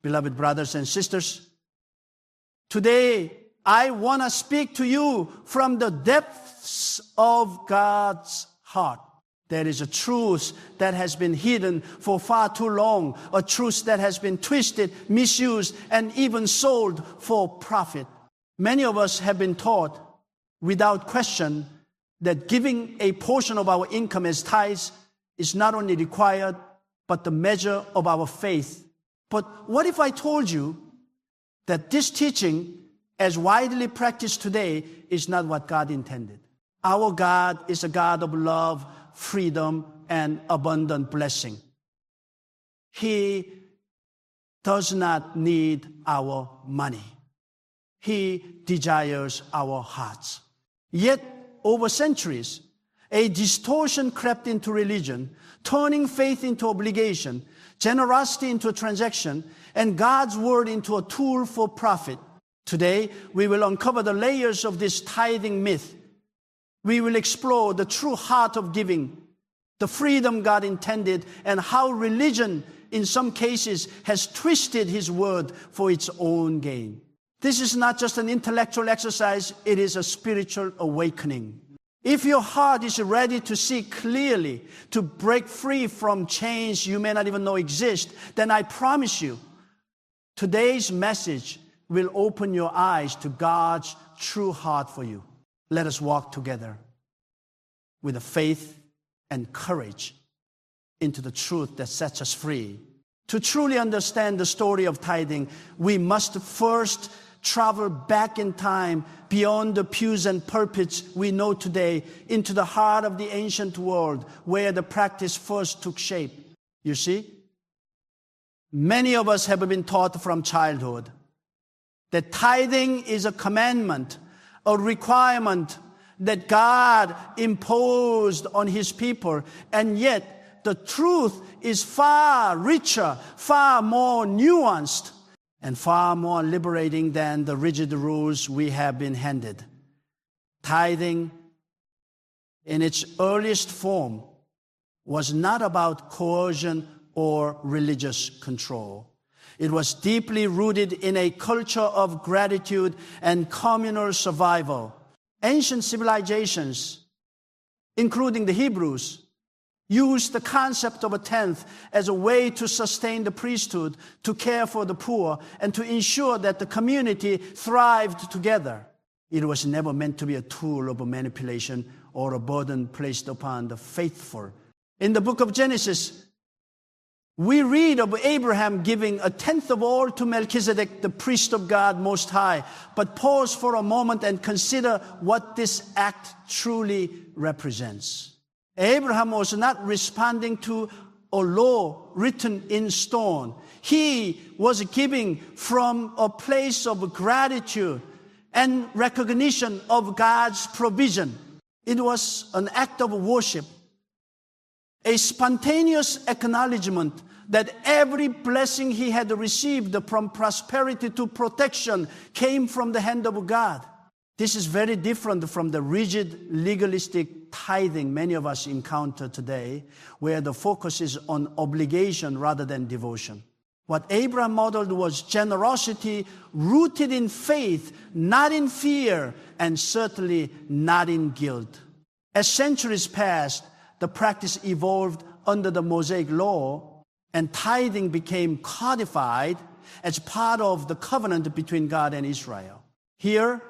Beloved brothers and sisters, today I want to speak to you from the depths of God's heart. There is a truth that has been hidden for far too long, a truth that has been twisted, misused, and even sold for profit. Many of us have been taught, without question, that giving a portion of our income as tithes is not only required, but the measure of our faith. But what if I told you that this teaching, as widely practiced today, is not what God intended? Our God is a God of love, freedom, and abundant blessing. He does not need our money. He desires our hearts. Yet, over centuries, a distortion crept into religion, turning faith into obligation, generosity into a transaction, and God's word into a tool for profit. Today, we will uncover the layers of this tithing myth. We will explore the true heart of giving, the freedom God intended, and how religion, in some cases, has twisted His word for its own gain. This is not just an intellectual exercise, it is a spiritual awakening. If your heart is ready to see clearly, to break free from chains you may not even know exist, then I promise you, today's message will open your eyes to God's true heart for you. Let us walk together with faith and courage into the truth that sets us free. To truly understand the story of tithing, we must first travel back in time beyond the pews and pulpits we know today into the heart of the ancient world where the practice first took shape. You see, many of us have been taught from childhood that tithing is a commandment, a requirement that God imposed on His people, and yet the truth is far richer, far more nuanced, and far more liberating than the rigid rules we have been handed. Tithing, in its earliest form, was not about coercion or religious control. It was deeply rooted in a culture of gratitude and communal survival. Ancient civilizations, including the Hebrews, used the concept of a tenth as a way to sustain the priesthood, to care for the poor, and to ensure that the community thrived together. It was never meant to be a tool of manipulation or a burden placed upon the faithful. In the book of Genesis, we read of Abraham giving a tenth of all to Melchizedek, the priest of God Most High. But pause for a moment and consider what this act truly represents. Abraham was not responding to a law written in stone. He was giving from a place of gratitude and recognition of God's provision. It was an act of worship, a spontaneous acknowledgement that every blessing he had received, from prosperity to protection, came from the hand of God. This is very different from the rigid, legalistic tithing many of us encounter today, where the focus is on obligation rather than devotion. What Abraham modeled was generosity rooted in faith, not in fear, and certainly not in guilt. As centuries passed, the practice evolved under the Mosaic law, and tithing became codified as part of the covenant between God and Israel. Here,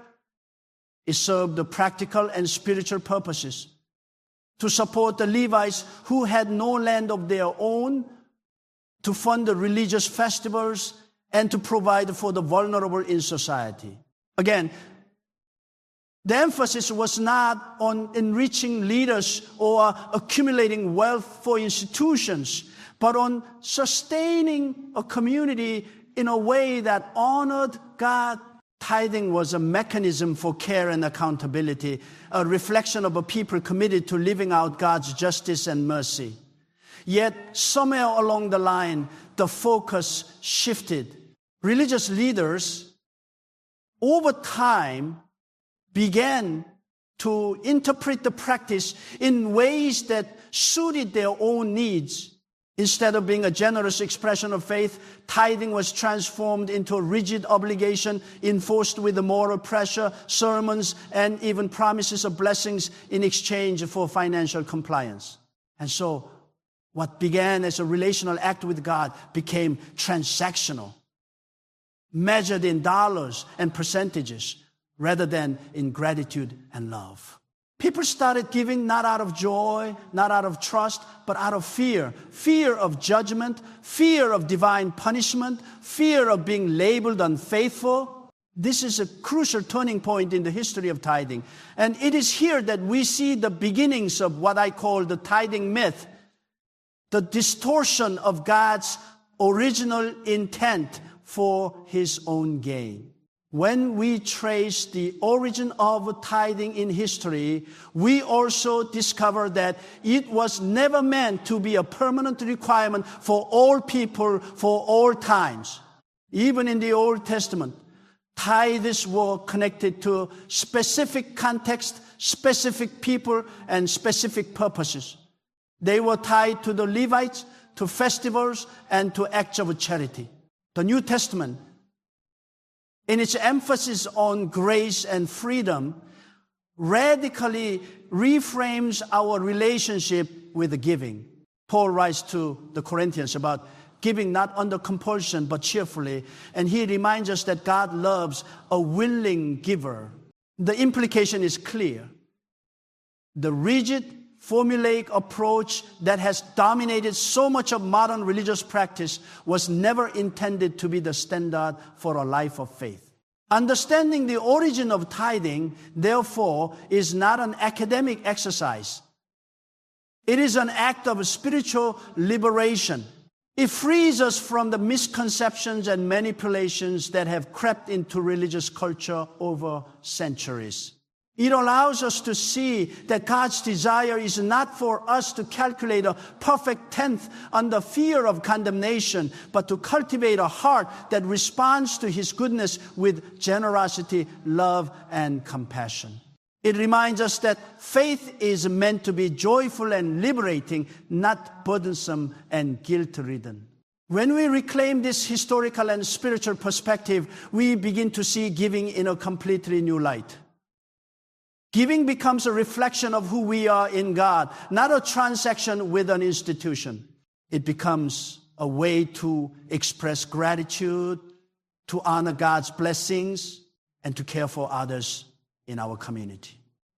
it served the practical and spiritual purposes to support the Levites who had no land of their own, to fund the religious festivals, and to provide for the vulnerable in society. Again, the emphasis was not on enriching leaders or accumulating wealth for institutions, but on sustaining a community in a way that honored God. Tithing was a mechanism for care and accountability, a reflection of a people committed to living out God's justice and mercy. Yet, somewhere along the line, the focus shifted. Religious leaders, over time, began to interpret the practice in ways that suited their own needs. Instead of being a generous expression of faith, tithing was transformed into a rigid obligation enforced with the moral pressure, sermons, and even promises of blessings in exchange for financial compliance. And so, what began as a relational act with God became transactional, measured in dollars and percentages rather than in gratitude and love. People started giving not out of joy, not out of trust, but out of fear. Fear of judgment, fear of divine punishment, fear of being labeled unfaithful. This is a crucial turning point in the history of tithing. And it is here that we see the beginnings of what I call the tithing myth, the distortion of God's original intent for His own gain. When we trace the origin of tithing in history, we also discover that it was never meant to be a permanent requirement for all people for all times. Even in the Old Testament, tithes were connected to specific context, specific people, and specific purposes. They were tied to the Levites, to festivals, and to acts of charity. The New Testament, in its emphasis on grace and freedom, radically reframes our relationship with giving. Paul writes to the Corinthians about giving not under compulsion but cheerfully, and he reminds us that God loves a willing giver. The implication is clear. The rigid, formulaic approach that has dominated so much of modern religious practice was never intended to be the standard for a life of faith. Understanding the origin of tithing, therefore, is not an academic exercise. It is an act of spiritual liberation. It frees us from the misconceptions and manipulations that have crept into religious culture over centuries. It allows us to see that God's desire is not for us to calculate a perfect tenth under fear of condemnation, but to cultivate a heart that responds to His goodness with generosity, love, and compassion. It reminds us that faith is meant to be joyful and liberating, not burdensome and guilt-ridden. When we reclaim this historical and spiritual perspective, we begin to see giving in a completely new light. Giving becomes a reflection of who we are in God, not a transaction with an institution. It becomes a way to express gratitude, to honor God's blessings, and to care for others in our community.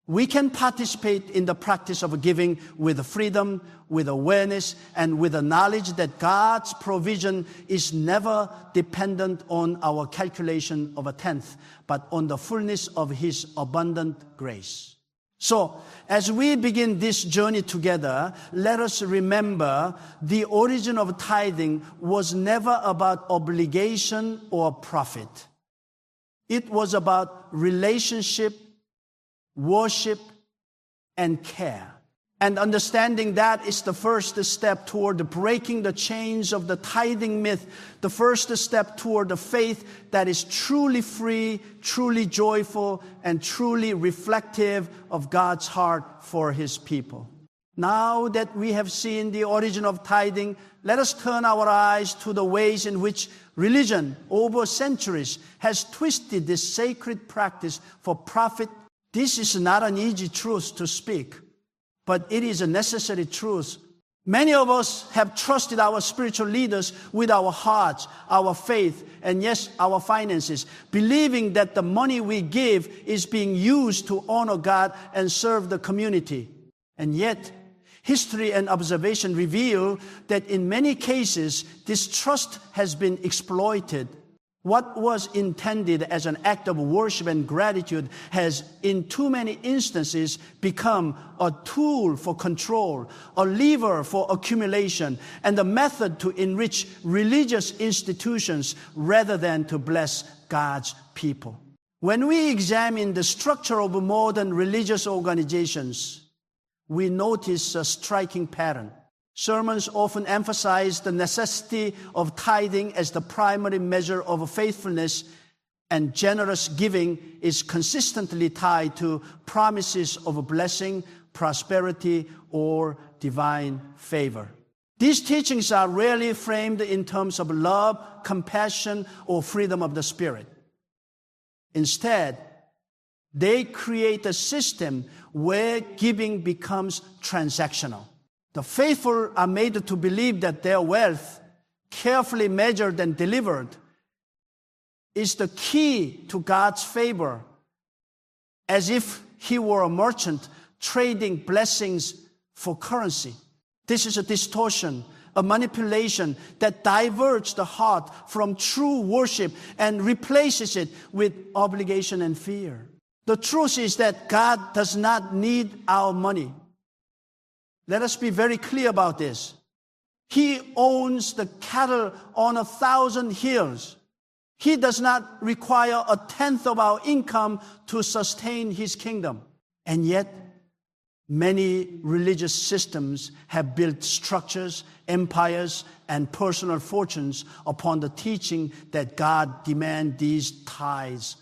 We can participate in the practice of giving with freedom, with awareness, and with the knowledge that God's provision is never dependent on our calculation of a tenth, but on the fullness of His abundant grace. So, as we begin this journey together, let us remember the origin of tithing was never about obligation or profit. It was about relationship, worship, and care. And understanding that is the first step toward breaking the chains of the tithing myth, the first step toward the faith that is truly free, truly joyful, and truly reflective of God's heart for His people. Now that we have seen the origin of tithing, let us turn our eyes to the ways in which religion over centuries has twisted this sacred practice for profit. This is not an easy truth to speak, but it is a necessary truth. Many of us have trusted our spiritual leaders with our hearts, our faith, and yes, our finances, believing that the money we give is being used to honor God and serve the community. And yet, history and observation reveal that in many cases, this trust has been exploited. What was intended as an act of worship and gratitude has, in too many instances, become a tool for control, a lever for accumulation, and a method to enrich religious institutions rather than to bless God's people. When we examine the structure of modern religious organizations, we notice a striking pattern. Sermons often emphasize the necessity of tithing as the primary measure of faithfulness, and generous giving is consistently tied to promises of blessing, prosperity, or divine favor. These teachings are rarely framed in terms of love, compassion, or freedom of the spirit. Instead, they create a system where giving becomes transactional. The faithful are made to believe that their wealth, carefully measured and delivered, is the key to God's favor, as if He were a merchant trading blessings for currency. This is a distortion, a manipulation that diverts the heart from true worship and replaces it with obligation and fear. The truth is that God does not need our money. Let us be very clear about this. He owns the cattle on 1,000 hills. He does not require a tenth of our income to sustain His kingdom. And yet, many religious systems have built structures, empires, and personal fortunes upon the teaching that God demands these tithes.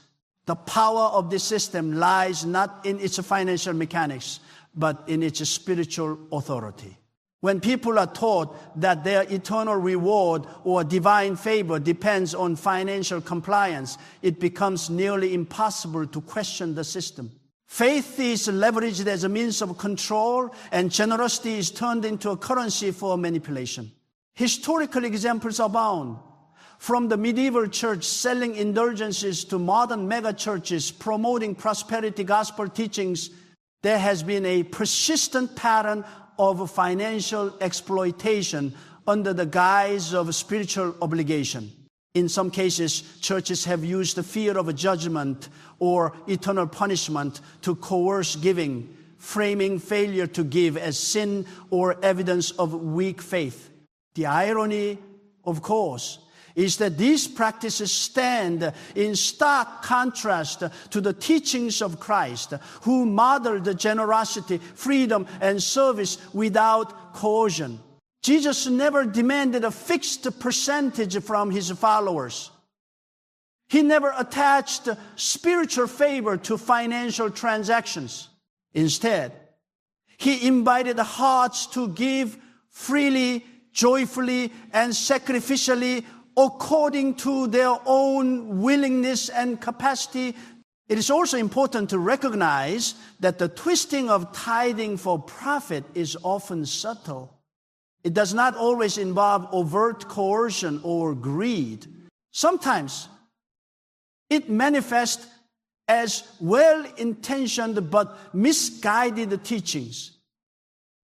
The power of this system lies not in its financial mechanics, but in its spiritual authority. When people are taught that their eternal reward or divine favor depends on financial compliance, it becomes nearly impossible to question the system. Faith is leveraged as a means of control, and generosity is turned into a currency for manipulation. Historical examples abound. From the medieval church selling indulgences to modern megachurches promoting prosperity gospel teachings, there has been a persistent pattern of financial exploitation under the guise of spiritual obligation. In some cases, churches have used the fear of judgment or eternal punishment to coerce giving, framing failure to give as sin or evidence of weak faith. The irony, of course, is that these practices stand in stark contrast to the teachings of Christ, who modeled generosity, freedom, and service without coercion. Jesus never demanded a fixed percentage from His followers. He never attached spiritual favor to financial transactions. Instead, He invited hearts to give freely, joyfully, and sacrificially according to their own willingness and capacity. It is also important to recognize that the twisting of tithing for profit is often subtle. It does not always involve overt coercion or greed. Sometimes it manifests as well-intentioned but misguided teachings,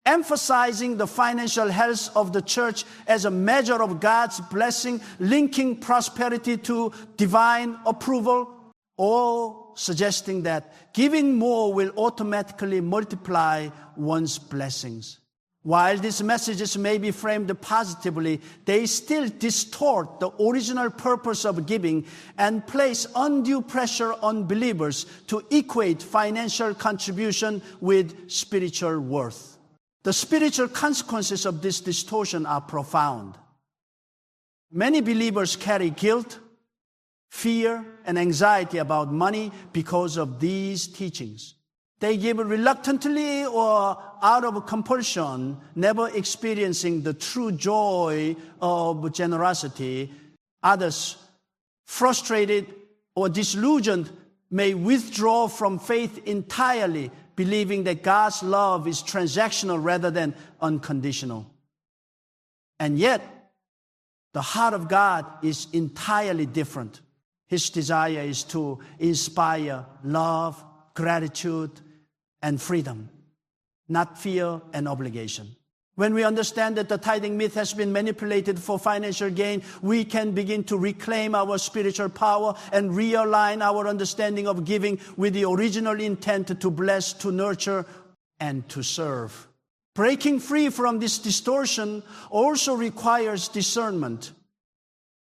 emphasizing the financial health of the church as a measure of God's blessing, linking prosperity to divine approval, or suggesting that giving more will automatically multiply one's blessings. While these messages may be framed positively, they still distort the original purpose of giving and place undue pressure on believers to equate financial contribution with spiritual worth. The spiritual consequences of this distortion are profound. Many believers carry guilt, fear, and anxiety about money because of these teachings. They give reluctantly or out of compulsion, never experiencing the true joy of generosity. Others, frustrated or disillusioned, may withdraw from faith entirely, believing that God's love is transactional rather than unconditional. And yet, the heart of God is entirely different. His desire is to inspire love, gratitude, and freedom, not fear and obligation. When we understand that the tithing myth has been manipulated for financial gain, we can begin to reclaim our spiritual power and realign our understanding of giving with the original intent to bless, to nurture, and to serve. Breaking free from this distortion also requires discernment.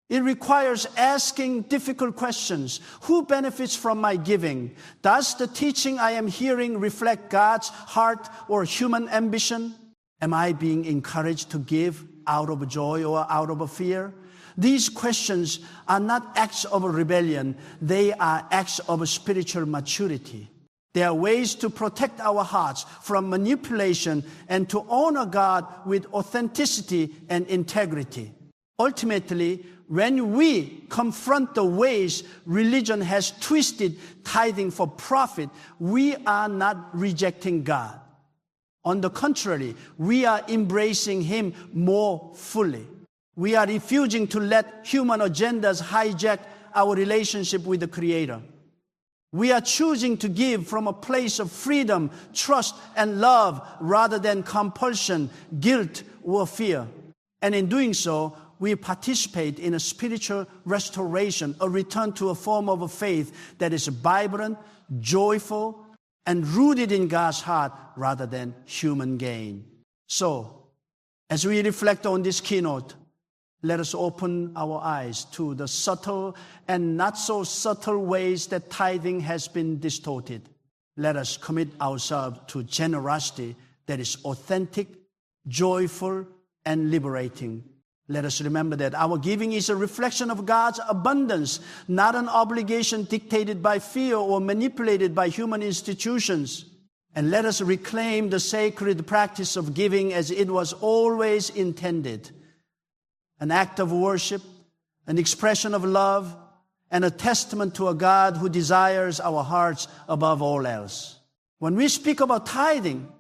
It requires asking difficult questions. Who benefits from my giving? Does the teaching I am hearing reflect God's heart or human ambition? Am I being encouraged to give out of joy or out of fear? These questions are not acts of rebellion. They are acts of spiritual maturity. There are ways to protect our hearts from manipulation and to honor God with authenticity and integrity. Ultimately, when we confront the ways religion has twisted tithing for profit, we are not rejecting God. On the contrary, we are embracing Him more fully. We are refusing to let human agendas hijack our relationship with the Creator. We are choosing to give from a place of freedom, trust, and love rather than compulsion, guilt, or fear. And in doing so, we participate in a spiritual restoration, a return to a form of a faith that is vibrant, joyful, and rooted in God's heart rather than human gain. So, as we reflect on this keynote, let us open our eyes to the subtle and not so subtle ways that tithing has been distorted. Let us commit ourselves to generosity that is authentic, joyful, and liberating. Let us remember that our giving is a reflection of God's abundance, not an obligation dictated by fear or manipulated by human institutions. And let us reclaim the sacred practice of giving as it was always intended. An act of worship, an expression of love, and a testament to a God who desires our hearts above all else. When we speak about tithing,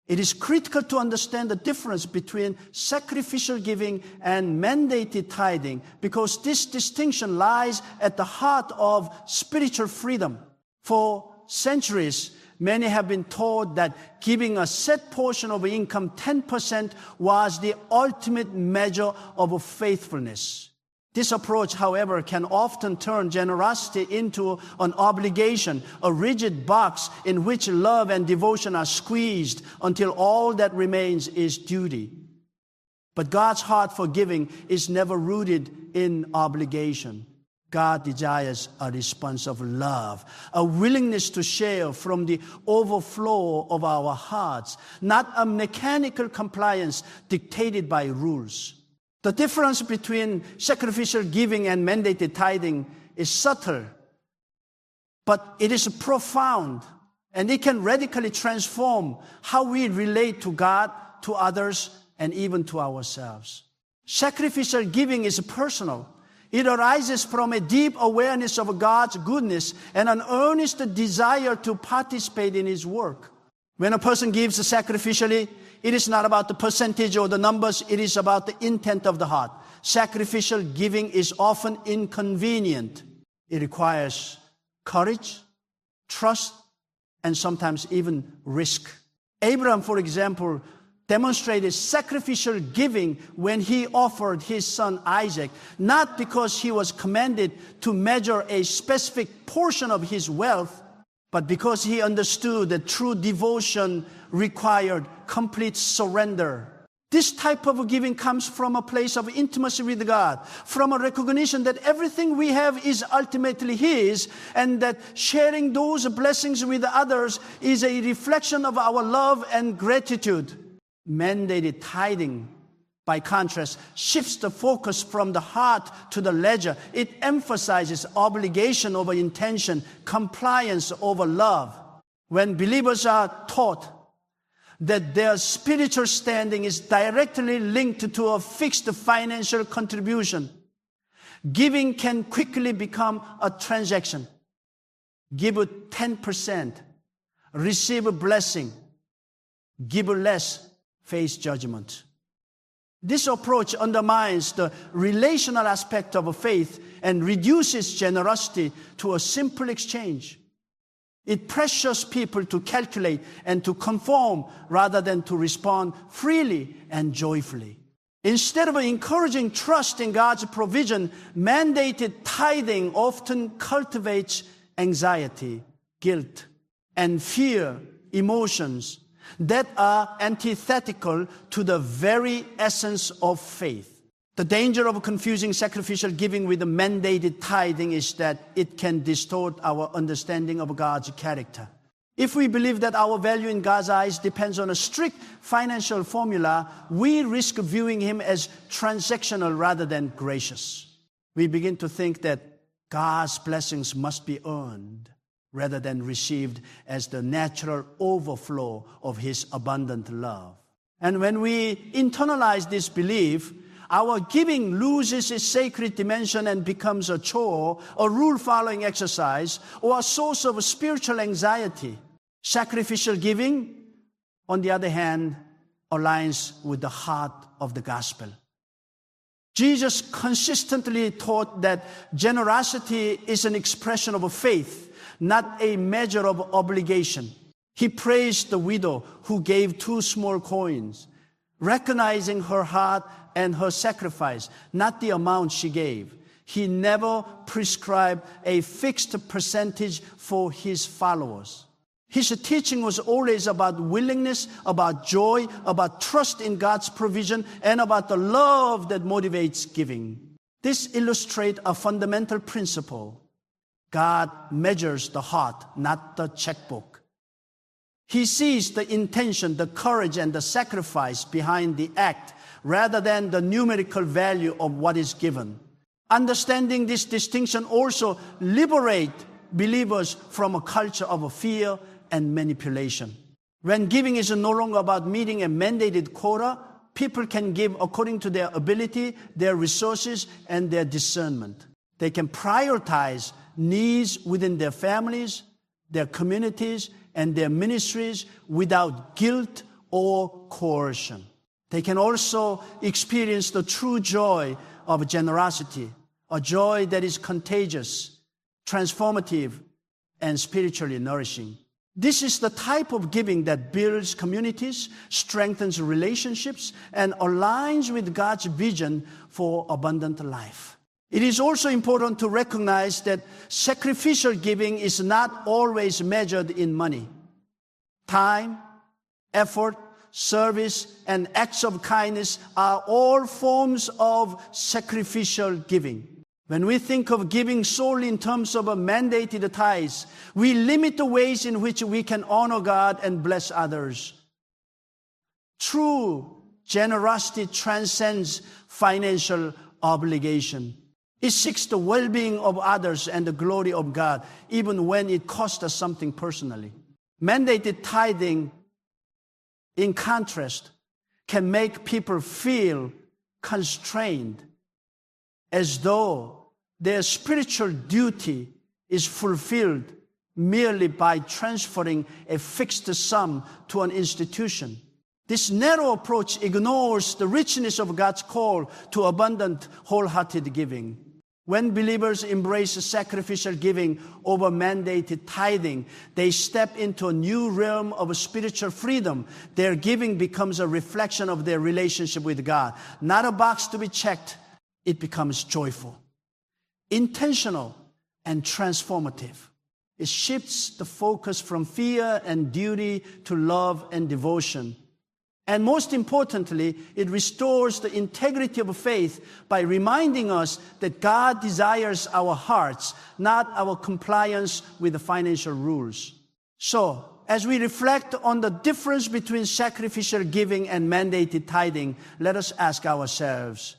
it is critical to understand the difference between sacrificial giving and mandated tithing, because this distinction lies at the heart of spiritual freedom. For centuries, many have been taught that giving a set portion of income, 10%, was the ultimate measure of faithfulness. This approach, however, can often turn generosity into an obligation, a rigid box in which love and devotion are squeezed until all that remains is duty. But God's heart for giving is never rooted in obligation. God desires a response of love, a willingness to share from the overflow of our hearts, not a mechanical compliance dictated by rules. The difference between sacrificial giving and mandated tithing is subtle, but it is profound, and it can radically transform how we relate to God, to others, and even to ourselves. Sacrificial giving is personal. It arises from a deep awareness of God's goodness and an earnest desire to participate in His work. When a person gives sacrificially, it is not about the percentage or the numbers, it is about the intent of the heart. Sacrificial giving is often inconvenient. It requires courage, trust, and sometimes even risk. Abraham, for example, demonstrated sacrificial giving when he offered his son Isaac, not because he was commanded to measure a specific portion of his wealth, but because he understood that true devotion required complete surrender. This type of giving comes from a place of intimacy with God, from a recognition that everything we have is ultimately His, and that sharing those blessings with others is a reflection of our love and gratitude. Mandated tithing, by contrast, shifts the focus from the heart to the ledger. It emphasizes obligation over intention, compliance over love. When believers are taught that their spiritual standing is directly linked to a fixed financial contribution, giving can quickly become a transaction. Give 10%, receive a blessing. Give less, face judgment. This approach undermines the relational aspect of faith and reduces generosity to a simple exchange. It pressures people to calculate and to conform rather than to respond freely and joyfully. Instead of encouraging trust in God's provision, mandated tithing often cultivates anxiety, guilt, and fear emotions that are antithetical to the very essence of faith. The danger of confusing sacrificial giving with the mandated tithing is that it can distort our understanding of God's character. If we believe that our value in God's eyes depends on a strict financial formula, we risk viewing Him as transactional rather than gracious. We begin to think that God's blessings must be earned. rather than received as the natural overflow of His abundant love. And when we internalize this belief, our giving loses its sacred dimension and becomes a chore, a rule-following exercise, or a source of spiritual anxiety. Sacrificial giving, on the other hand, aligns with the heart of the gospel. Jesus consistently taught that generosity is an expression of faith, not a measure of obligation. He praised the widow who gave 2 small coins, recognizing her heart and her sacrifice, not the amount she gave. He never prescribed a fixed percentage for His followers. His teaching was always about willingness, about joy, about trust in God's provision, and about the love that motivates giving. This illustrates a fundamental principle. God measures the heart, not the checkbook. He sees the intention, the courage, and the sacrifice behind the act, rather than the numerical value of what is given. Understanding this distinction also liberates believers from a culture of fear and manipulation. When giving is no longer about meeting a mandated quota, people can give according to their ability, their resources, and their discernment. They can prioritize needs within their families, their communities, and their ministries without guilt or coercion. They can also experience the true joy of generosity, a joy that is contagious, transformative, and spiritually nourishing. This is the type of giving that builds communities, strengthens relationships, and aligns with God's vision for abundant life. It is also important to recognize that sacrificial giving is not always measured in money. Time, effort, service, and acts of kindness are all forms of sacrificial giving. When we think of giving solely in terms of a mandated tithes, we limit the ways in which we can honor God and bless others. True generosity transcends financial obligation. It seeks the well-being of others and the glory of God, even when it costs us something personally. Mandated tithing, in contrast, can make people feel constrained, as though their spiritual duty is fulfilled merely by transferring a fixed sum to an institution. This narrow approach ignores the richness of God's call to abundant, wholehearted giving. When believers embrace sacrificial giving over mandated tithing, they step into a new realm of spiritual freedom. Their giving becomes a reflection of their relationship with God, not a box to be checked. It becomes joyful, intentional, and transformative. It shifts the focus from fear and duty to love and devotion. And most importantly, it restores the integrity of faith by reminding us that God desires our hearts, not our compliance with the financial rules. So, as we reflect on the difference between sacrificial giving and mandated tithing, let us ask ourselves,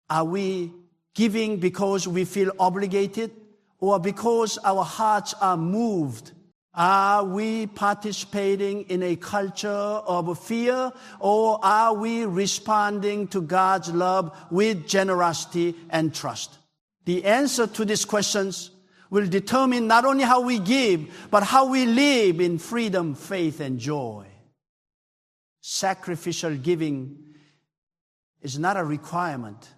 are we giving because we feel obligated or because our hearts are moved? Are we participating in a culture of fear, or are we responding to God's love with generosity and trust? The answer to these questions will determine not only how we give, but how we live in freedom, faith, and joy. Sacrificial giving is not a requirement.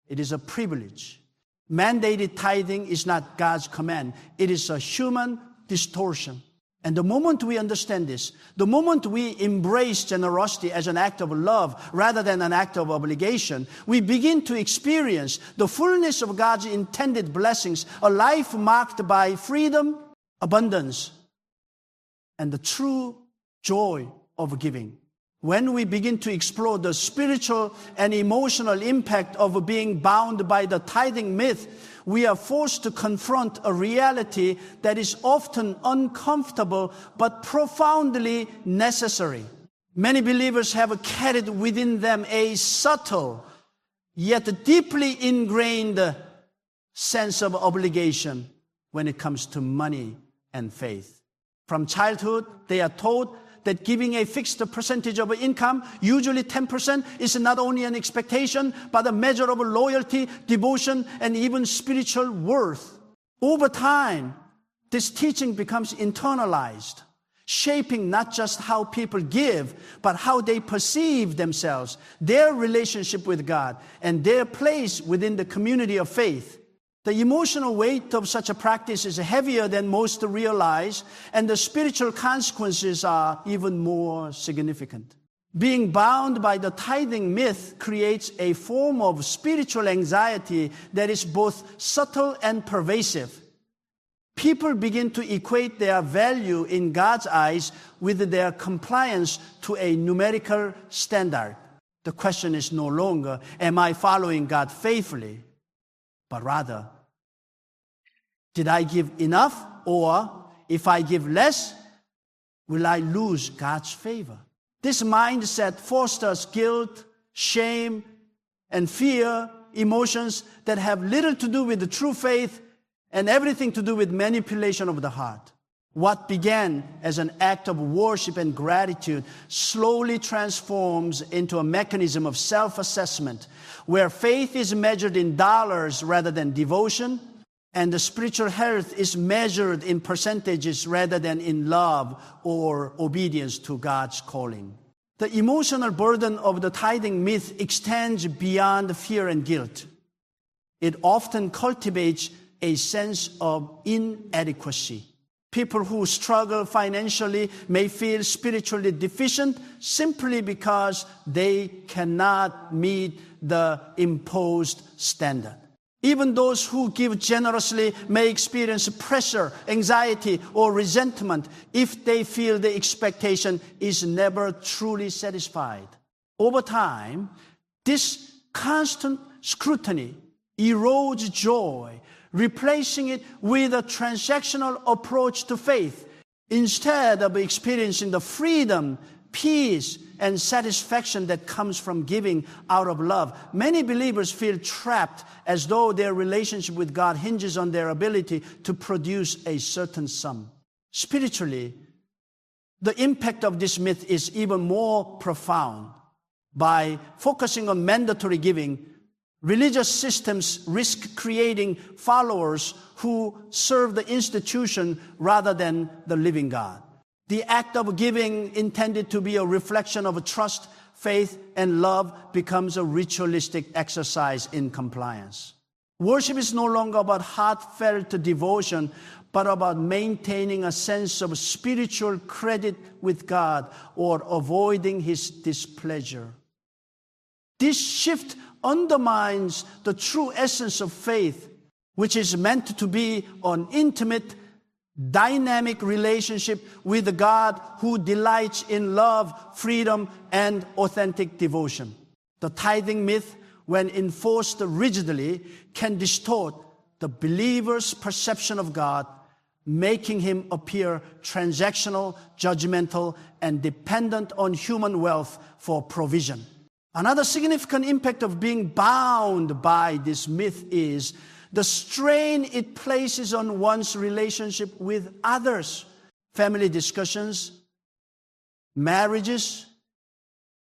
It is a privilege. Mandated tithing is not God's command. It is a human distortion. And the moment we understand this, the moment we embrace generosity as an act of love rather than an act of obligation, we begin to experience the fullness of God's intended blessings, a life marked by freedom, abundance, and the true joy of giving. When we begin to explore the spiritual and emotional impact of being bound by the tithing myth, we are forced to confront a reality that is often uncomfortable but profoundly necessary. Many believers have carried within them a subtle yet deeply ingrained sense of obligation, when it comes to money and faith. From childhood, they are taught that giving a fixed percentage of income, usually 10%, is not only an expectation, but a measure of loyalty, devotion, and even spiritual worth. Over time, this teaching becomes internalized, shaping not just how people give, but how they perceive themselves, their relationship with God, and their place within the community of faith. The emotional weight of such a practice is heavier than most realize, and the spiritual consequences are even more significant. Being bound by the tithing myth creates a form of spiritual anxiety that is both subtle and pervasive. People begin to equate their value in God's eyes with their compliance to a numerical standard. The question is no longer, am I following God faithfully? But rather, did I give enough? Or if I give less, will I lose God's favor? This mindset fosters guilt, shame, and fear, emotions that have little to do with the true faith and everything to do with manipulation of the heart. What began as an act of worship and gratitude slowly transforms into a mechanism of self-assessment, where faith is measured in dollars rather than devotion, and the spiritual health is measured in percentages rather than in love or obedience to God's calling. The emotional burden of the tithing myth extends beyond fear and guilt. It often cultivates a sense of inadequacy. People who struggle financially may feel spiritually deficient simply because they cannot meet the imposed standard. Even those who give generously may experience pressure, anxiety, or resentment if they feel the expectation is never truly satisfied. Over time, this constant scrutiny erodes joy, replacing it with a transactional approach to faith, instead of experiencing the freedom, peace, and satisfaction that comes from giving out of love. Many believers feel trapped as though their relationship with God hinges on their ability to produce a certain sum. Spiritually, the impact of this myth is even more profound. By focusing on mandatory giving, religious systems risk creating followers who serve the institution rather than the living God. The act of giving, intended to be a reflection of trust, faith, and love, becomes a ritualistic exercise in compliance. Worship is no longer about heartfelt devotion, but about maintaining a sense of spiritual credit with God or avoiding His displeasure. This shift undermines the true essence of faith, which is meant to be an intimate, dynamic relationship with the God who delights in love, freedom, and authentic devotion. The tithing myth, when enforced rigidly, can distort the believer's perception of God, making him appear transactional, judgmental, and dependent on human wealth for provision. Another significant impact of being bound by this myth is the strain it places on one's relationship with others. Family discussions, marriages,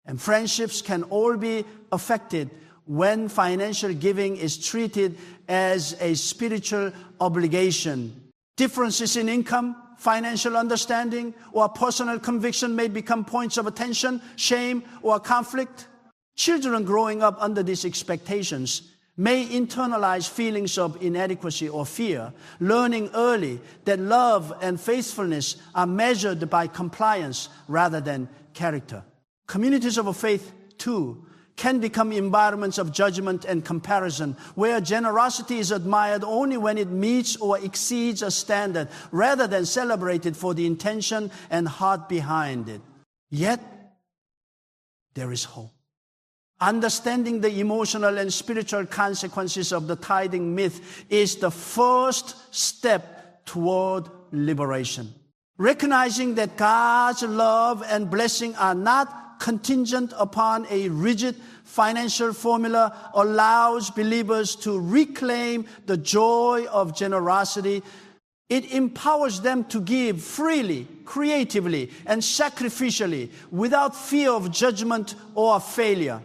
and friendships can all be affected when financial giving is treated as a spiritual obligation. Differences in income, financial understanding, or personal conviction may become points of attention, shame, or conflict. Children growing up under these expectations may internalize feelings of inadequacy or fear, learning early that love and faithfulness are measured by compliance rather than character. Communities of faith, too, can become environments of judgment and comparison, where generosity is admired only when it meets or exceeds a standard, rather than celebrated for the intention and heart behind it. Yet, there is hope. Understanding the emotional and spiritual consequences of the tithing myth is the first step toward liberation. Recognizing that God's love and blessing are not contingent upon a rigid financial formula allows believers to reclaim the joy of generosity It empowers them to give freely, creatively, and sacrificially without fear of judgment or failure.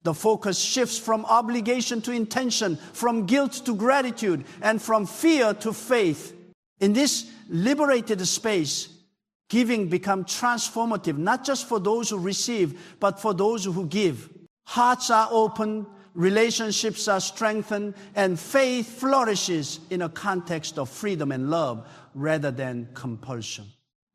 The focus shifts from obligation to intention, from guilt to gratitude, and from fear to faith. In this liberated space, giving becomes transformative, not just for those who receive, but for those who give. Hearts are open, relationships are strengthened, and faith flourishes in a context of freedom and love rather than compulsion.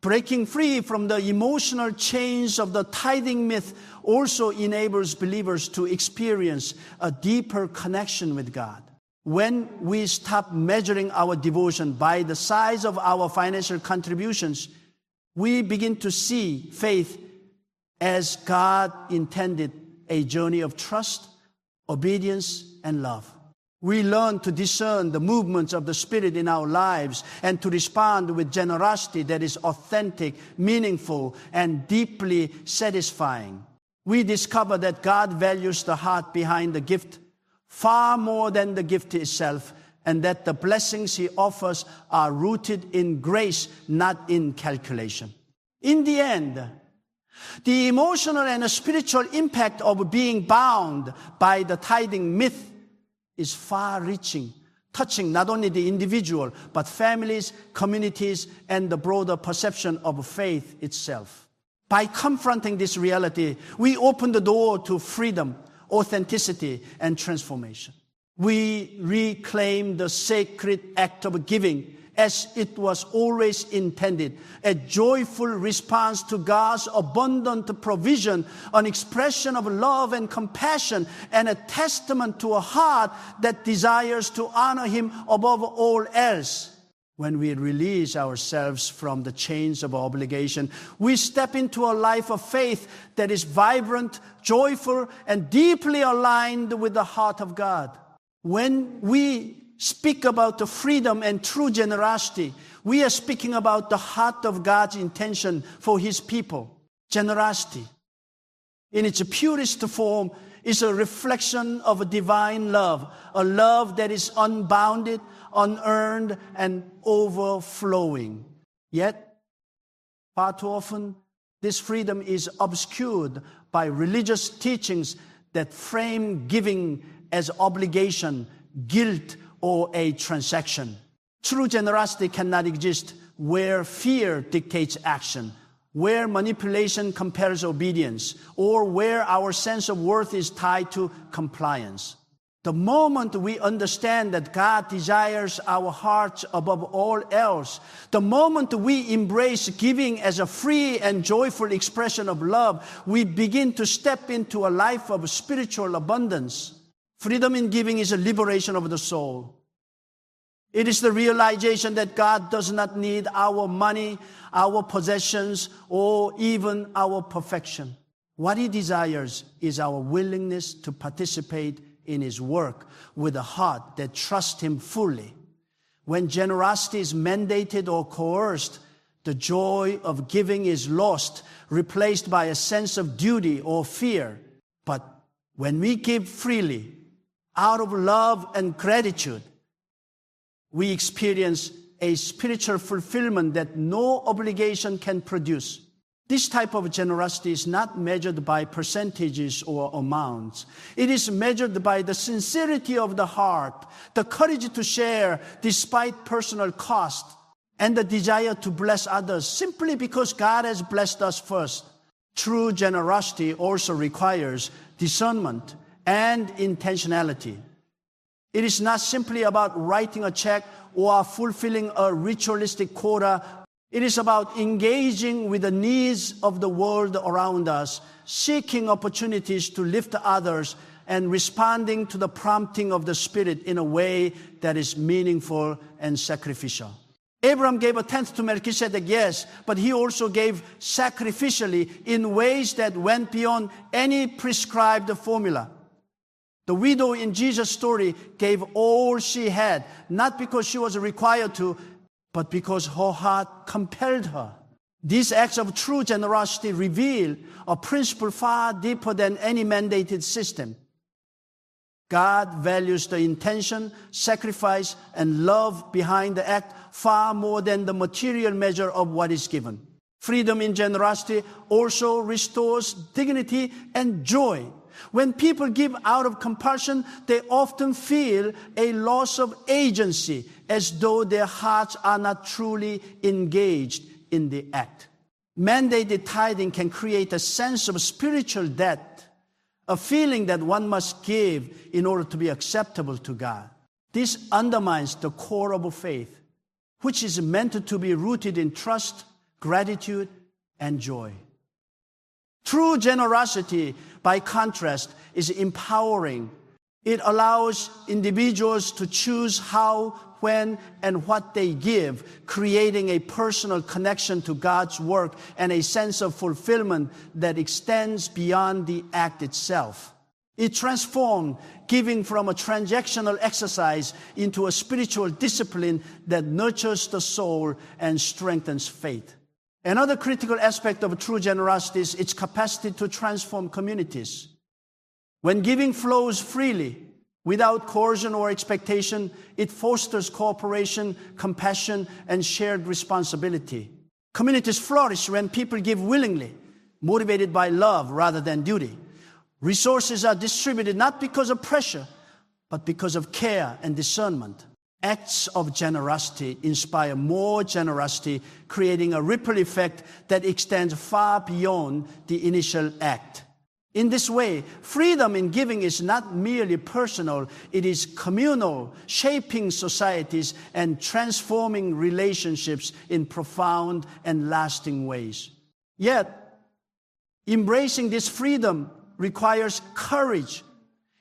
Breaking free from the emotional chains of the tithing myth also enables believers to experience a deeper connection with God. When we stop measuring our devotion by the size of our financial contributions, we begin to see faith as God intended, a journey of trust, obedience, and love. We learn to discern the movements of the Spirit in our lives and to respond with generosity that is authentic, meaningful, and deeply satisfying. We discover that God values the heart behind the gift far more than the gift itself, and that the blessings He offers are rooted in grace, not in calculation. In the end, the emotional and spiritual impact of being bound by the tithing myth is far-reaching, touching not only the individual, but families, communities, and the broader perception of faith itself. By confronting this reality, we open the door to freedom, authenticity, and transformation. We reclaim the sacred act of giving as it was always intended, a joyful response to God's abundant provision, an expression of love and compassion, and a testament to a heart that desires to honor Him above all else. When we release ourselves from the chains of obligation, we step into a life of faith that is vibrant, joyful, and deeply aligned with the heart of God. When we speak about the freedom and true generosity, we are speaking about the heart of God's intention for His people. Generosity, in its purest form, is a reflection of a divine love, a love that is unbounded, unearned, and overflowing. Yet, far too often, this freedom is obscured by religious teachings that frame giving as obligation, guilt, or a transaction. True generosity cannot exist where fear dictates action, where manipulation compels obedience, or where our sense of worth is tied to compliance. The moment we understand that God desires our hearts above all else, the moment we embrace giving as a free and joyful expression of love, we begin to step into a life of spiritual abundance. Freedom in giving is a liberation of the soul. It is the realization that God does not need our money, our possessions, or even our perfection. What He desires is our willingness to participate in His work with a heart that trusts Him fully. When generosity is mandated or coerced, the joy of giving is lost, replaced by a sense of duty or fear. But when we give freely, out of love and gratitude, we experience a spiritual fulfillment that no obligation can produce. This type of generosity is not measured by percentages or amounts. It is measured by the sincerity of the heart, the courage to share despite personal cost, and the desire to bless others simply because God has blessed us first. True generosity also requires discernment and intentionality. It is not simply about writing a check or fulfilling a ritualistic quota. It is about engaging with the needs of the world around us, seeking opportunities to lift others, and responding to the prompting of the Spirit in a way that is meaningful and sacrificial. Abraham gave a tenth to Melchizedek, yes, but he also gave sacrificially in ways that went beyond any prescribed formula. The widow in Jesus' story gave all she had, not because she was required to, but because her heart compelled her. These acts of true generosity reveal a principle far deeper than any mandated system. God values the intention, sacrifice, and love behind the act far more than the material measure of what is given. Freedom in generosity also restores dignity and joy. When people give out of compulsion, they often feel a loss of agency, as though their hearts are not truly engaged in the act. Mandated tithing can create a sense of spiritual debt, a feeling that one must give in order to be acceptable to God. This undermines the core of faith, which is meant to be rooted in trust, gratitude, and joy. True generosity, by contrast, is empowering. It allows individuals to choose how, when, and what they give, creating a personal connection to God's work and a sense of fulfillment that extends beyond the act itself. It transforms giving from a transactional exercise into a spiritual discipline that nurtures the soul and strengthens faith. Another critical aspect of true generosity is its capacity to transform communities. When giving flows freely, without coercion or expectation, it fosters cooperation, compassion, and shared responsibility. Communities flourish when people give willingly, motivated by love rather than duty. Resources are distributed not because of pressure, but because of care and discernment. Acts of generosity inspire more generosity, creating a ripple effect that extends far beyond the initial act. In this way, freedom in giving is not merely personal, it is communal, shaping societies and transforming relationships in profound and lasting ways. Yet, embracing this freedom requires courage.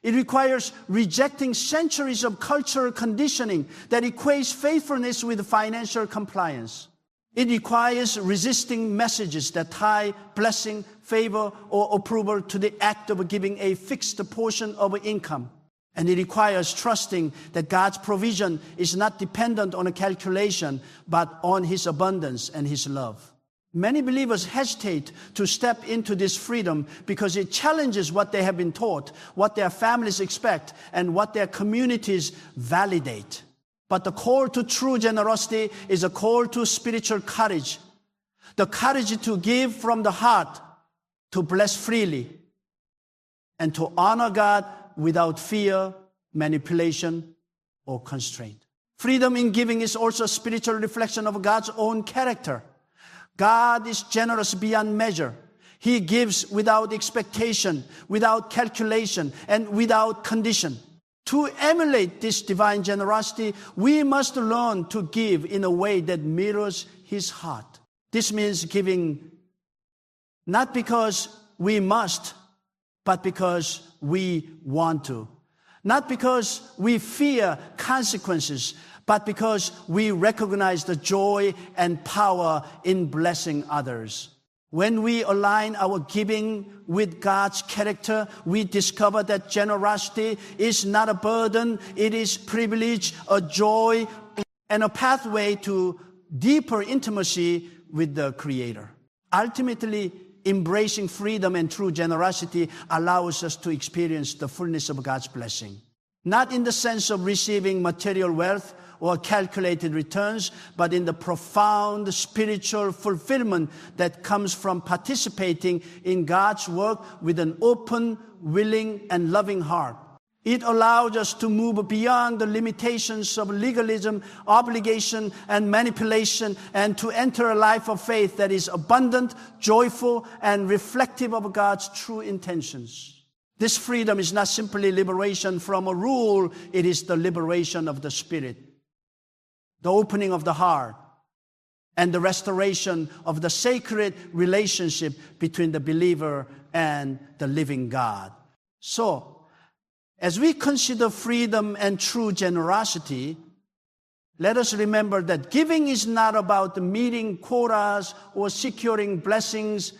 It requires rejecting centuries of cultural conditioning that equates faithfulness with financial compliance. It requires resisting messages that tie blessing, favor, or approval to the act of giving a fixed portion of income. And it requires trusting that God's provision is not dependent on a calculation, but on His abundance and His love. Many believers hesitate to step into this freedom because it challenges what they have been taught, what their families expect, and what their communities validate. But the call to true generosity is a call to spiritual courage. The courage to give from the heart, to bless freely, and to honor God without fear, manipulation, or constraint. Freedom in giving is also a spiritual reflection of God's own character. God is generous beyond measure. He gives without expectation, without calculation, and without condition. To emulate this divine generosity, we must learn to give in a way that mirrors His heart. This means giving not because we must, but because we want to. Not because we fear consequences, but because we recognize the joy and power in blessing others. When we align our giving with God's character, we discover that generosity is not a burden, it is privilege, a joy, and a pathway to deeper intimacy with the Creator. Ultimately, embracing freedom and true generosity allows us to experience the fullness of God's blessing. Not in the sense of receiving material wealth or calculated returns, but in the profound spiritual fulfillment that comes from participating in God's work with an open, willing, and loving heart. It allows us to move beyond the limitations of legalism, obligation, and manipulation, and to enter a life of faith that is abundant, joyful, and reflective of God's true intentions. This freedom is not simply liberation from a rule, it is the liberation of the spirit, the opening of the heart, and the restoration of the sacred relationship between the believer and the living God. So, as we consider freedom and true generosity, let us remember that giving is not about meeting quotas or securing blessings.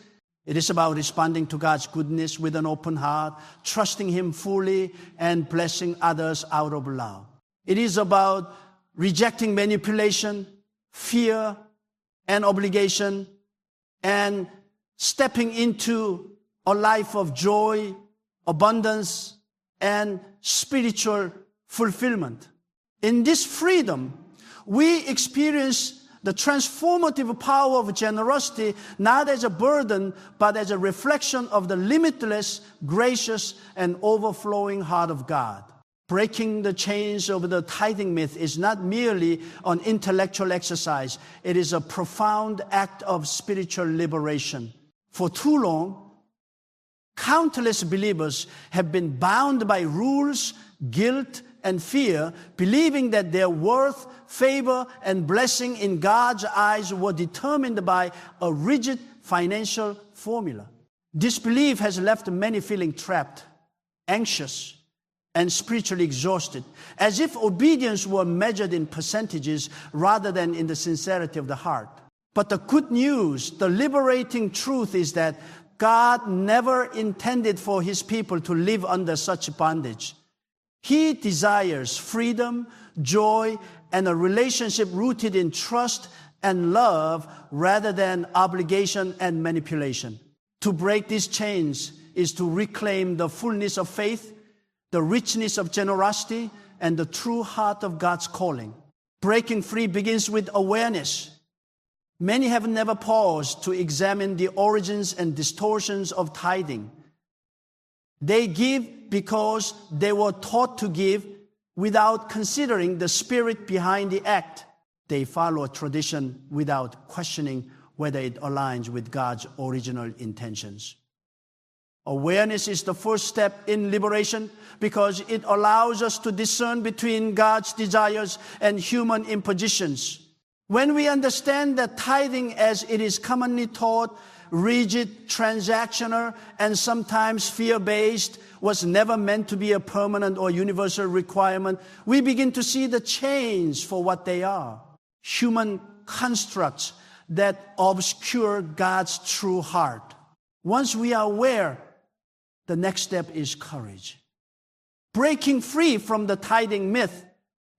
It is about responding to God's goodness with an open heart, trusting Him fully, and blessing others out of love. It is about rejecting manipulation, fear, and obligation, and stepping into a life of joy, abundance, and spiritual fulfillment. In this freedom, we experience the transformative power of generosity, not as a burden, but as a reflection of the limitless, gracious, and overflowing heart of God. Breaking the chains of the tithing myth is not merely an intellectual exercise. It is a profound act of spiritual liberation. For too long, countless believers have been bound by rules, guilt, and fear, believing that their worth, favor, and blessing in God's eyes were determined by a rigid financial formula. This belief has left many feeling trapped, anxious, and spiritually exhausted, as if obedience were measured in percentages rather than in the sincerity of the heart. But the good news, the liberating truth is that God never intended for His people to live under such bondage. He desires freedom, joy, and a relationship rooted in trust and love rather than obligation and manipulation. To break these chains is to reclaim the fullness of faith, the richness of generosity, and the true heart of God's calling. Breaking free begins with awareness. Many have never paused to examine the origins and distortions of tithing. They give because they were taught to give without considering the spirit behind the act. They follow a tradition without questioning whether it aligns with God's original intentions. Awareness is the first step in liberation because it allows us to discern between God's desires and human impositions. When we understand that tithing as it is commonly taught, rigid, transactional, and sometimes fear-based, was never meant to be a permanent or universal requirement, we begin to see the chains for what they are. Human constructs that obscure God's true heart. Once we are aware, the next step is courage. Breaking free from the tithing myth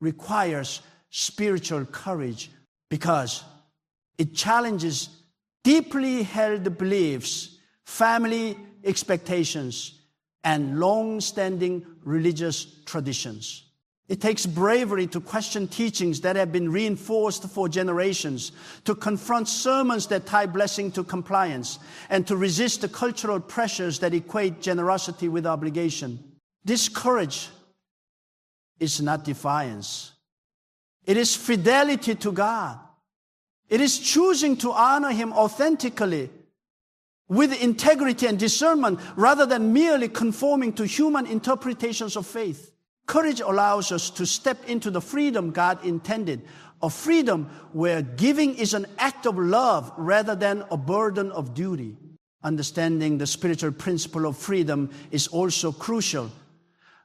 requires spiritual courage because it challenges deeply held beliefs, family expectations, and long-standing religious traditions. It takes bravery to question teachings that have been reinforced for generations, to confront sermons that tie blessing to compliance, and to resist the cultural pressures that equate generosity with obligation. This courage is not defiance. It is fidelity to God. It is choosing to honor Him authentically with integrity and discernment rather than merely conforming to human interpretations of faith. Courage allows us to step into the freedom God intended, a freedom where giving is an act of love rather than a burden of duty. Understanding the spiritual principle of freedom is also crucial.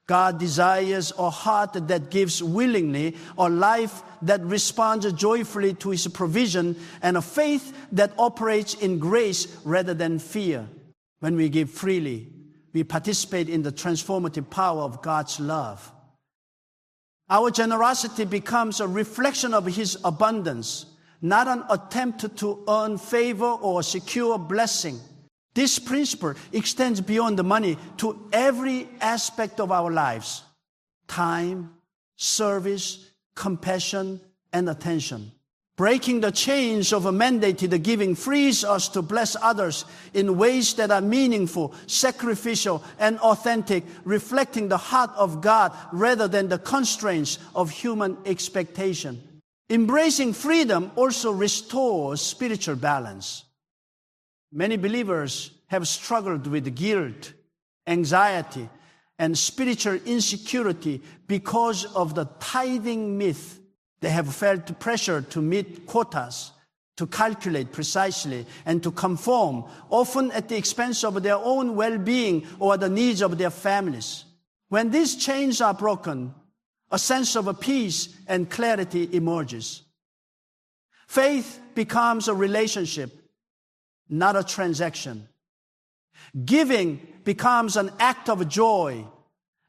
God desires a heart that gives willingly, a life that responds joyfully to His provision, and a faith that operates in grace rather than fear. When we give freely, we participate in the transformative power of God's love. Our generosity becomes a reflection of His abundance, not an attempt to earn favor or secure blessing. This principle extends beyond the money to every aspect of our lives: time, service, compassion, and attention. Breaking the chains of a mandated giving frees us to bless others in ways that are meaningful, sacrificial, and authentic, reflecting the heart of God rather than the constraints of human expectation. Embracing freedom also restores spiritual balance. Many believers have struggled with guilt, anxiety, and spiritual insecurity because of the tithing myth. They have felt pressure to meet quotas, to calculate precisely, and to conform, often at the expense of their own well-being or the needs of their families. When these chains are broken, a sense of peace and clarity emerges. Faith becomes a relationship, not a transaction. Giving becomes an act of joy,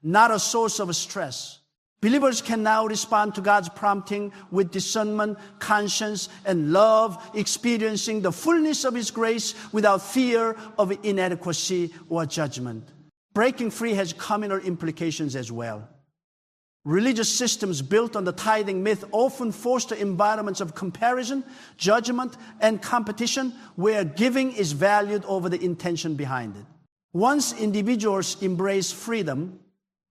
not a source of stress. Believers can now respond to God's prompting with discernment, conscience, and love, experiencing the fullness of His grace without fear of inadequacy or judgment. breaking free has communal implications as well. Religious systems built on the tithing myth often foster environments of comparison, judgment, and competition where giving is valued over the intention behind it. Once individuals embrace freedom,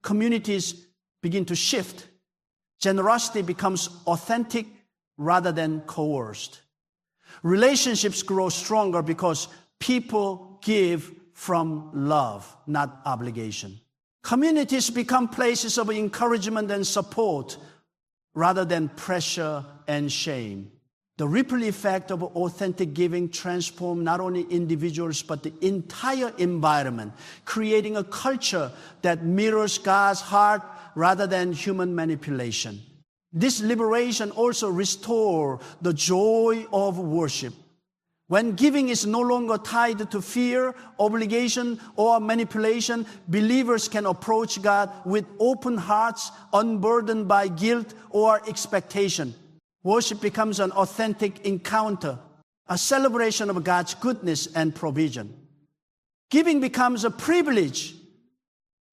communities begin to shift. Generosity becomes authentic rather than coerced. Relationships grow stronger because people give from love, not obligation. Communities become places of encouragement and support rather than pressure and shame. The ripple effect of authentic giving transforms not only individuals but the entire environment, creating a culture that mirrors God's heart rather than human manipulation. This liberation also restores the joy of worship. When giving is no longer tied to fear, obligation, or manipulation, believers can approach God with open hearts, unburdened by guilt or expectation. Worship becomes an authentic encounter, a celebration of God's goodness and provision. Giving becomes a privilege,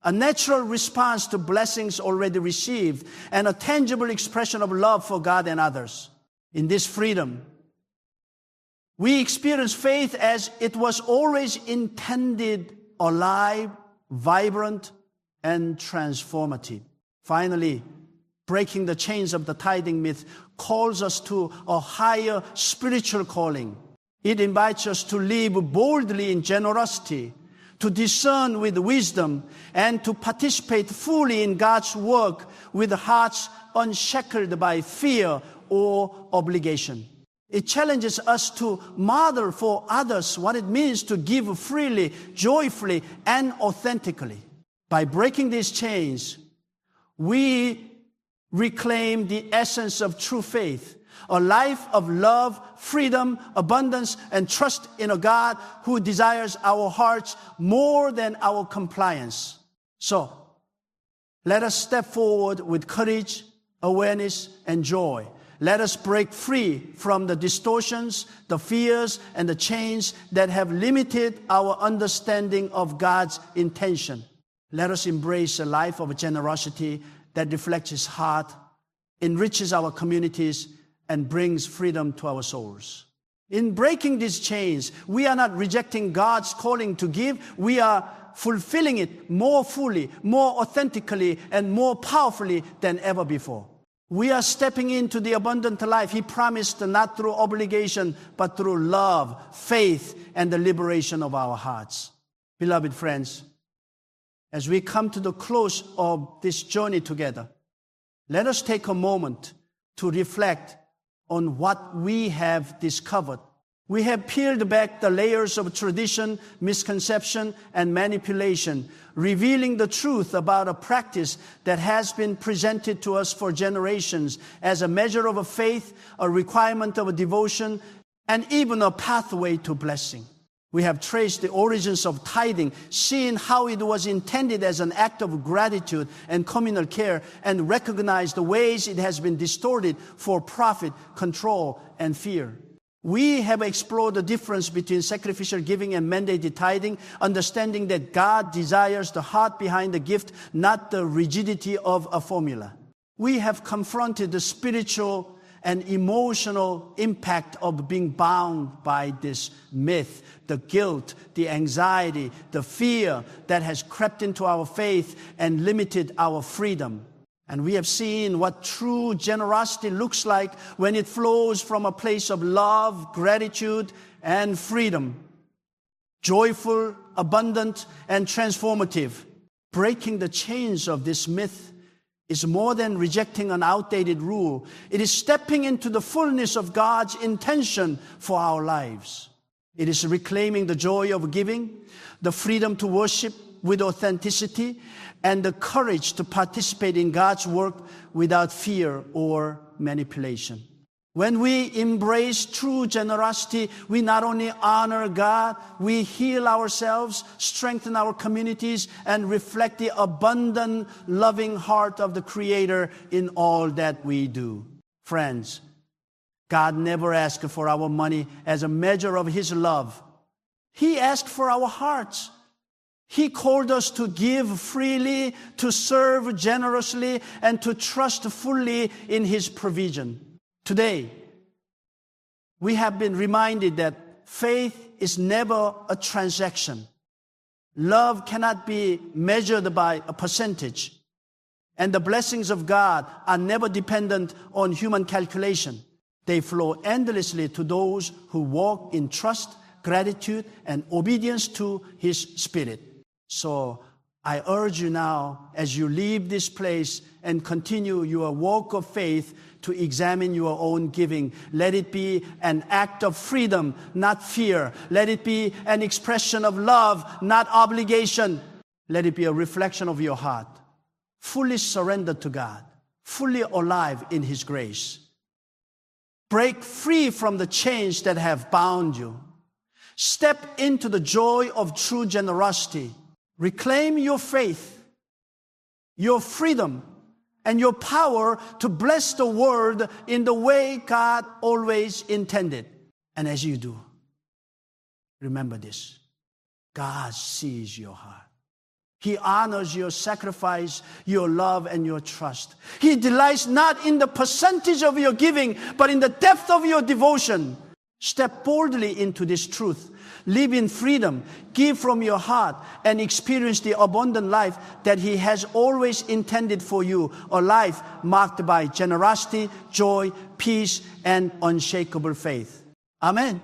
a natural response to blessings already received, and a tangible expression of love for God and others. In this freedom, we experience faith as it was always intended, alive, vibrant, and transformative. Finally, breaking the chains of the tithing myth calls us to a higher spiritual calling. It invites us to live boldly in generosity, to discern with wisdom, and to participate fully in God's work with hearts unshackled by fear or obligation. It challenges us to model for others what it means to give freely, joyfully, and authentically. By breaking these chains, we reclaim the essence of true faith, a life of love, freedom, abundance, and trust in a God who desires our hearts more than our compliance. So, let us step forward with courage, awareness, and joy. Let us break free from the distortions, the fears, and the chains that have limited our understanding of God's intention. Let us embrace a life of generosity that reflects His heart, enriches our communities, and brings freedom to our souls. In breaking these chains, we are not rejecting God's calling to give. We are fulfilling it more fully, more authentically, and more powerfully than ever before. We are stepping into the abundant life He promised, not through obligation, but through love, faith, and the liberation of our hearts. Beloved friends, as we come to the close of this journey together, let us take a moment to reflect on what we have discovered. We have peeled back the layers of tradition, misconception, and manipulation, revealing the truth about a practice that has been presented to us for generations as a measure of a faith, a requirement of a devotion, and even a pathway to blessing. We have traced the origins of tithing, seen how it was intended as an act of gratitude and communal care, and recognized the ways it has been distorted for profit, control, and fear. We have explored the difference between sacrificial giving and mandated tithing, understanding that God desires the heart behind the gift, not the rigidity of a formula. We have confronted the spiritual and emotional impact of being bound by this myth, the guilt, the anxiety, the fear that has crept into our faith and limited our freedom. And we have seen what true generosity looks like when it flows from a place of love, gratitude, and freedom. Joyful, abundant, and transformative. Breaking the chains of this myth is more than rejecting an outdated rule. It is stepping into the fullness of God's intention for our lives. It is reclaiming the joy of giving, the freedom to worship with authenticity, and the courage to participate in God's work without fear or manipulation. When we embrace true generosity, we not only honor God, we heal ourselves, strengthen our communities, and reflect the abundant, loving heart of the Creator in all that we do. Friends, God never asked for our money as a measure of His love. He asked for our hearts. He called us to give freely, to serve generously, and to trust fully in His provision. Today, we have been reminded that faith is never a transaction. Love cannot be measured by a percentage. And the blessings of God are never dependent on human calculation. They flow endlessly to those who walk in trust, gratitude, and obedience to His Spirit. So I urge you now, as you leave this place and continue your walk of faith, to examine your own giving. Let it be an act of freedom, not fear. Let it be an expression of love, not obligation. Let it be a reflection of your heart, fully surrendered to God, fully alive in His grace. Break free from the chains that have bound you. Step into the joy of true generosity. Reclaim your faith, your freedom, and your power to bless the world in the way God always intended. And as you do, remember this: God sees your heart. He honors your sacrifice, your love, and your trust. He delights not in the percentage of your giving, but in the depth of your devotion. Step boldly into this truth. Live in freedom, give from your heart, and experience the abundant life that He has always intended for you, a life marked by generosity, joy, peace, and unshakable faith. Amen.